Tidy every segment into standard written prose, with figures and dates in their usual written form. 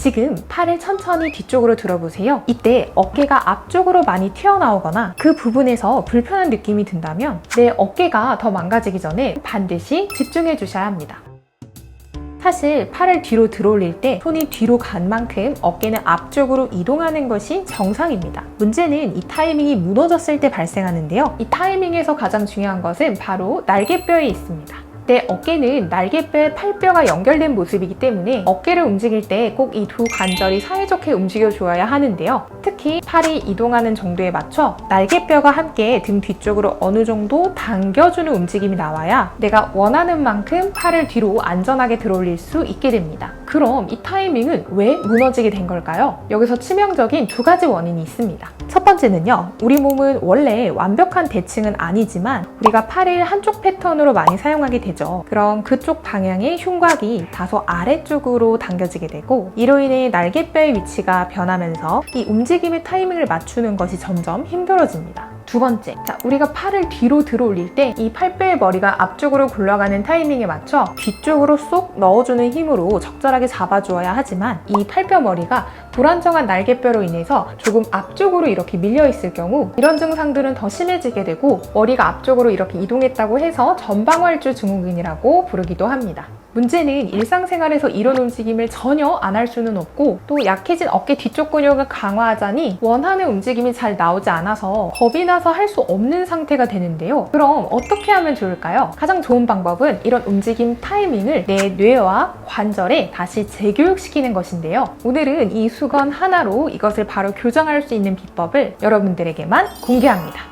지금 팔을 천천히 뒤쪽으로 들어보세요. 이때 어깨가 앞쪽으로 많이 튀어나오거나 그 부분에서 불편한 느낌이 든다면 내 어깨가 더 망가지기 전에 반드시 집중해 주셔야 합니다. 사실 팔을 뒤로 들어올릴 때 손이 뒤로 간 만큼 어깨는 앞쪽으로 이동하는 것이 정상입니다. 문제는 이 타이밍이 무너졌을 때 발생하는데요. 이 타이밍에서 가장 중요한 것은 바로 날개뼈에 있습니다. 내 어깨는 날개뼈에 팔뼈가 연결된 모습이기 때문에 어깨를 움직일 때 꼭 이 두 관절이 사이좋게 움직여줘야 하는데요. 특히 팔이 이동하는 정도에 맞춰 날개뼈가 함께 등 뒤쪽으로 어느 정도 당겨주는 움직임이 나와야 내가 원하는 만큼 팔을 뒤로 안전하게 들어올릴 수 있게 됩니다. 그럼 이 타이밍은 왜 무너지게 된 걸까요? 여기서 치명적인 두 가지 원인이 있습니다. 첫 번째는요, 우리 몸은 원래 완벽한 대칭은 아니지만 우리가 팔을 한쪽 패턴으로 많이 사용하게 되죠. 그럼 그쪽 방향의 흉곽이 다소 아래쪽으로 당겨지게 되고 이로 인해 날개뼈의 위치가 변하면서 이 움직임의 타이밍을 맞추는 것이 점점 힘들어집니다. 두 번째, 우리가 팔을 뒤로 들어올릴 때 이 팔뼈의 머리가 앞쪽으로 굴러가는 타이밍에 맞춰 뒤쪽으로 쏙 넣어주는 힘으로 적절하게 잡아주어야 하지만 이 팔뼈 머리가 불안정한 날개뼈로 인해서 조금 앞쪽으로 이렇게 밀려 있을 경우 이런 증상들은 더 심해지게 되고 머리가 앞쪽으로 이렇게 이동했다고 해서 전방활주 증후군이라고 부르기도 합니다. 문제는 일상생활에서 이런 움직임을 전혀 안 할 수는 없고 또 약해진 어깨 뒤쪽 근육을 강화하자니 원하는 움직임이 잘 나오지 않아서 겁이 나서 할 수 없는 상태가 되는데요. 그럼 어떻게 하면 좋을까요? 가장 좋은 방법은 이런 움직임 타이밍을 내 뇌와 관절에 다시 재교육시키는 것인데요. 오늘은 이 수건 하나로 이것을 바로 교정할 수 있는 비법을 여러분들에게만 공개합니다.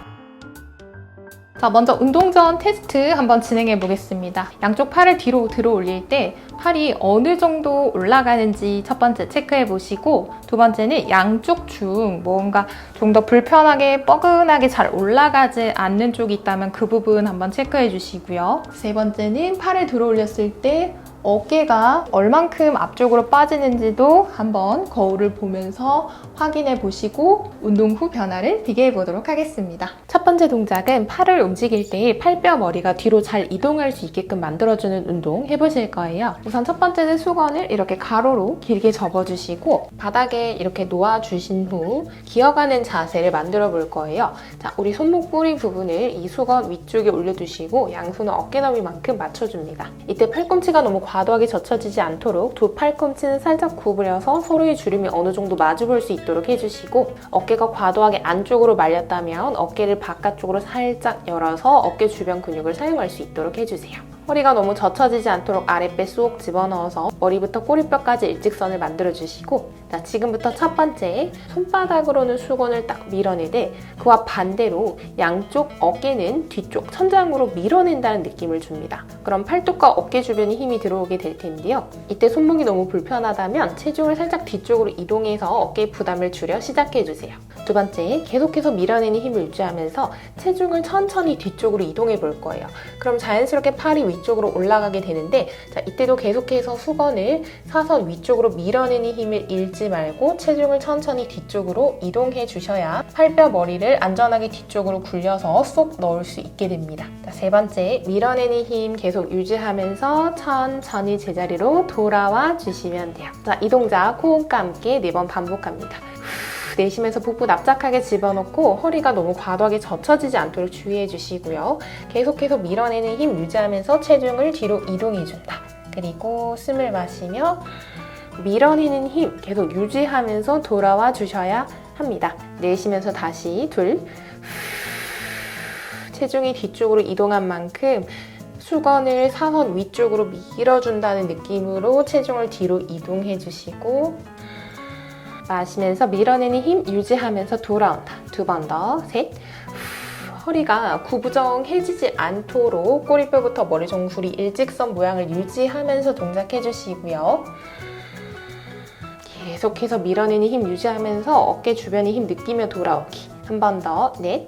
자, 먼저 운동 전 테스트 한번 진행해 보겠습니다. 양쪽 팔을 뒤로 들어 올릴 때 팔이 어느 정도 올라가는지 첫 번째 체크해 보시고 두 번째는 양쪽 중 뭔가 좀 더 불편하게 뻐근하게 잘 올라가지 않는 쪽이 있다면 그 부분 한번 체크해 주시고요. 세 번째는 팔을 들어 올렸을 때 어깨가 얼만큼 앞쪽으로 빠지는지도 한번 거울을 보면서 확인해 보시고 운동 후 변화를 비교해 보도록 하겠습니다. 첫 번째 동작은 팔을 움직일 때 팔뼈 머리가 뒤로 잘 이동할 수 있게끔 만들어주는 운동 해보실 거예요. 우선 첫 번째는 수건을 이렇게 가로로 길게 접어주시고 바닥에 이렇게 놓아주신 후 기어가는 자세를 만들어 볼 거예요. 자, 우리 손목 뿌리 부분을 이 수건 위쪽에 올려두시고 양손은 어깨 너비만큼 맞춰줍니다. 이때 팔꿈치가 너무 과도하게 젖혀지지 않도록 두 팔꿈치는 살짝 구부려서 서로의 주름이 어느 정도 마주볼 수 있도록 해주시고 어깨가 과도하게 안쪽으로 말렸다면 어깨를 바깥쪽으로 살짝 열어서 어깨 주변 근육을 사용할 수 있도록 해주세요. 허리가 너무 젖혀지지 않도록 아랫배 쏙 집어넣어서 머리부터 꼬리뼈까지 일직선을 만들어주시고 자, 지금부터 첫 번째 손바닥으로는 수건을 딱 밀어내되 그와 반대로 양쪽 어깨는 뒤쪽 천장으로 밀어낸다는 느낌을 줍니다. 그럼 팔뚝과 어깨 주변에 힘이 들어오게 될 텐데요. 이때 손목이 너무 불편하다면 체중을 살짝 뒤쪽으로 이동해서 어깨의 부담을 줄여 시작해주세요. 두 번째, 계속해서 밀어내는 힘을 유지하면서 체중을 천천히 뒤쪽으로 이동해 볼 거예요. 그럼 자연스럽게 팔이 위쪽으로 올라가게 되는데 자, 이때도 계속해서 수건을 사선 위쪽으로 밀어내는 힘을 잃지 말고 체중을 천천히 뒤쪽으로 이동해 주셔야 팔뼈 머리를 안전하게 뒤쪽으로 굴려서 쏙 넣을 수 있게 됩니다. 자, 세 번째, 밀어내는 힘 계속 유지하면서 천천히 제자리로 돌아와 주시면 돼요. 자, 이 동작 호흡과 함께 4번 반복합니다. 내쉬면서 복부 납작하게 집어넣고 허리가 너무 과도하게 젖혀지지 않도록 주의해 주시고요. 계속해서 밀어내는 힘 유지하면서 체중을 뒤로 이동해준다. 그리고 숨을 마시며 밀어내는 힘 계속 유지하면서 돌아와 주셔야 합니다. 내쉬면서 다시 둘, 체중이 뒤쪽으로 이동한 만큼 수건을 사선 위쪽으로 밀어준다는 느낌으로 체중을 뒤로 이동해 주시고 마시면서 밀어내는 힘 유지하면서 돌아온다. 두 번 더, 셋. 허리가 구부정해지지 않도록 꼬리뼈부터 머리 정수리 일직선 모양을 유지하면서 동작해 주시고요. 계속해서 밀어내는 힘 유지하면서 어깨 주변에 힘 느끼며 돌아오기. 한 번 더, 넷.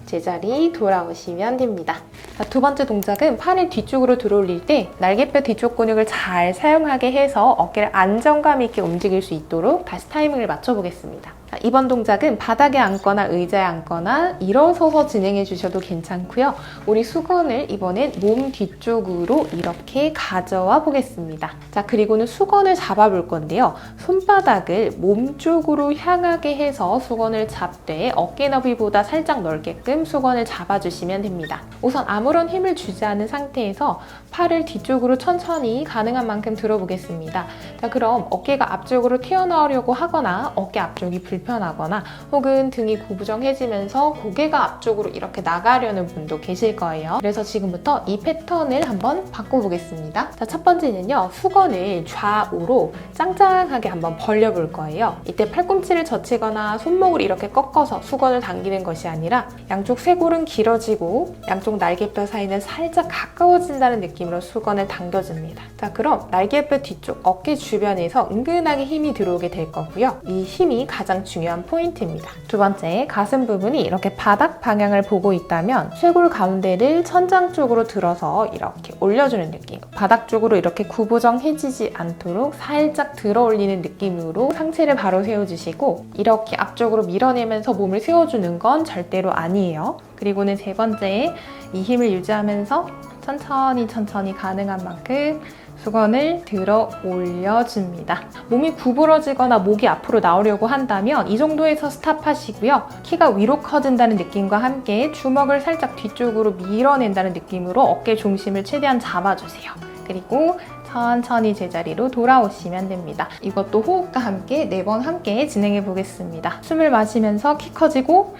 제자리 돌아오시면 됩니다. 자, 두 번째 동작은 팔을 뒤쪽으로 들어올릴 때 날개뼈 뒤쪽 근육을 잘 사용하게 해서 어깨를 안정감 있게 움직일 수 있도록 다시 타이밍을 맞춰보겠습니다. 자, 이번 동작은 바닥에 앉거나 의자에 앉거나 일어서서 진행해 주셔도 괜찮고요. 우리 수건을 이번엔 몸 뒤쪽으로 이렇게 가져와 보겠습니다. 자, 그리고는 수건을 잡아볼 건데요. 손바닥을 몸 쪽으로 향하게 해서 수건을 잡되 어깨 너비보다 살짝 넓게끔 수건을 잡아주시면 됩니다. 우선 아무런 힘을 주지 않은 상태에서 팔을 뒤쪽으로 천천히 가능한 만큼 들어보겠습니다. 자, 그럼 어깨가 앞쪽으로 튀어나오려고 하거나 어깨 앞쪽이 불편하거나 혹은 등이 구부정해지면서 고개가 앞쪽으로 이렇게 나가려는 분도 계실 거예요. 그래서 지금부터 이 패턴을 한번 바꿔보겠습니다. 자, 첫 번째는요. 수건을 좌우로 짱짱하게 한번 벌려볼 거예요. 이때 팔꿈치를 젖히거나 손목을 이렇게 꺾어서 수건을 당기는 것이 아니라 양쪽 쇄골은 길어지고 양쪽 날개뼈 사이는 살짝 가까워진다는 느낌으로 수건을 당겨줍니다. 자, 그럼 날개뼈 뒤쪽 어깨 주변에서 은근하게 힘이 들어오게 될 거고요. 이 힘이 가장 중요한 포인트입니다. 두 번째, 가슴 부분이 이렇게 바닥 방향을 보고 있다면 쇄골 가운데를 천장 쪽으로 들어서 이렇게 올려주는 느낌. 바닥 쪽으로 이렇게 구부정해지지 않도록 살짝 들어 올리는 느낌으로 상체를 바로 세워주시고 이렇게 앞쪽으로 밀어내면서 몸을 세워주는 건 절대로 아니에요. 그리고는 세 번째, 이 힘을 유지하면서 천천히 가능한 만큼 수건을 들어 올려줍니다. 몸이 구부러지거나 목이 앞으로 나오려고 한다면 이 정도에서 스탑하시고요. 키가 위로 커진다는 느낌과 함께 주먹을 살짝 뒤쪽으로 밀어낸다는 느낌으로 어깨 중심을 최대한 잡아주세요. 그리고 천천히 제자리로 돌아오시면 됩니다. 이것도 호흡과 함께 4번 함께 진행해 보겠습니다. 숨을 마시면서 키 커지고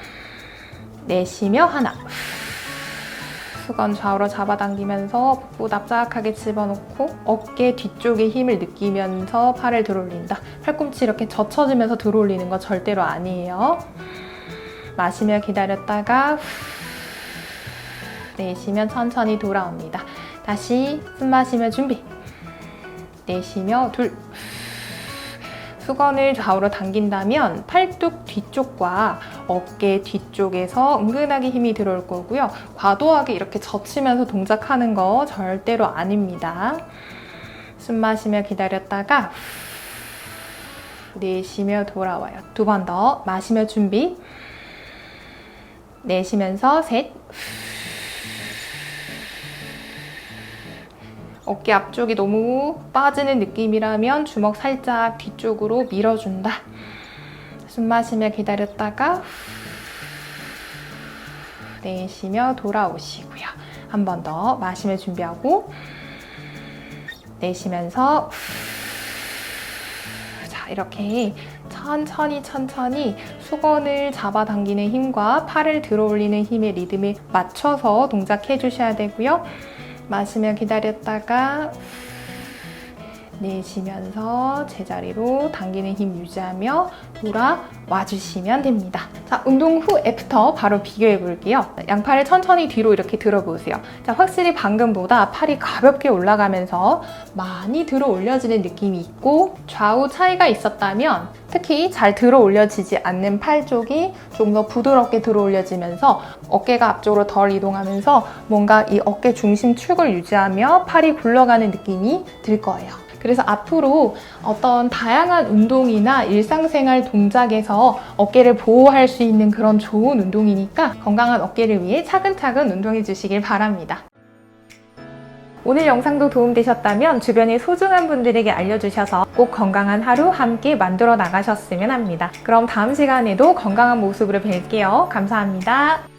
내쉬며 하나, 수건 좌우로 잡아당기면서 복부 납작하게 집어넣고 어깨 뒤쪽에 힘을 느끼면서 팔을 들어올린다. 팔꿈치 이렇게 젖혀지면서 들어올리는 거 절대로 아니에요. 마시며 기다렸다가 내쉬면 천천히 돌아옵니다. 다시 숨 마시며 준비. 내쉬며 둘. 수건을 좌우로 당긴다면 팔뚝 뒤쪽과 어깨 뒤쪽에서 은근하게 힘이 들어올 거고요. 과도하게 이렇게 젖히면서 동작하는 거 절대로 아닙니다. 숨 마시며 기다렸다가 내쉬며 돌아와요. 2번 더 마시며 준비. 내쉬면서 셋. 어깨 앞쪽이 너무 빠지는 느낌이라면 주먹 살짝 뒤쪽으로 밀어준다. 숨 마시며 기다렸다가 내쉬며 돌아오시고요. 한 번 더 마시며 준비하고 내쉬면서 자, 이렇게 천천히 수건을 잡아당기는 힘과 팔을 들어 올리는 힘의 리듬에 맞춰서 동작해 주셔야 되고요. 마시며 기다렸다가 내쉬면서 제자리로 당기는 힘 유지하며 돌아와 주시면 됩니다. 자, 운동 후 애프터 바로 비교해 볼게요. 양팔을 천천히 뒤로 이렇게 들어보세요. 자, 확실히 방금보다 팔이 가볍게 올라가면서 많이 들어 올려지는 느낌이 있고 좌우 차이가 있었다면 특히 잘 들어 올려지지 않는 팔 쪽이 좀 더 부드럽게 들어 올려지면서 어깨가 앞쪽으로 덜 이동하면서 뭔가 이 어깨 중심 축을 유지하며 팔이 굴러가는 느낌이 들 거예요. 그래서 앞으로 어떤 다양한 운동이나 일상생활 동작에서 어깨를 보호할 수 있는 그런 좋은 운동이니까 건강한 어깨를 위해 차근차근 운동해 주시길 바랍니다. 오늘 영상도 도움되셨다면 주변의 소중한 분들에게 알려주셔서 꼭 건강한 하루 함께 만들어 나가셨으면 합니다. 그럼 다음 시간에도 건강한 모습으로 뵐게요. 감사합니다.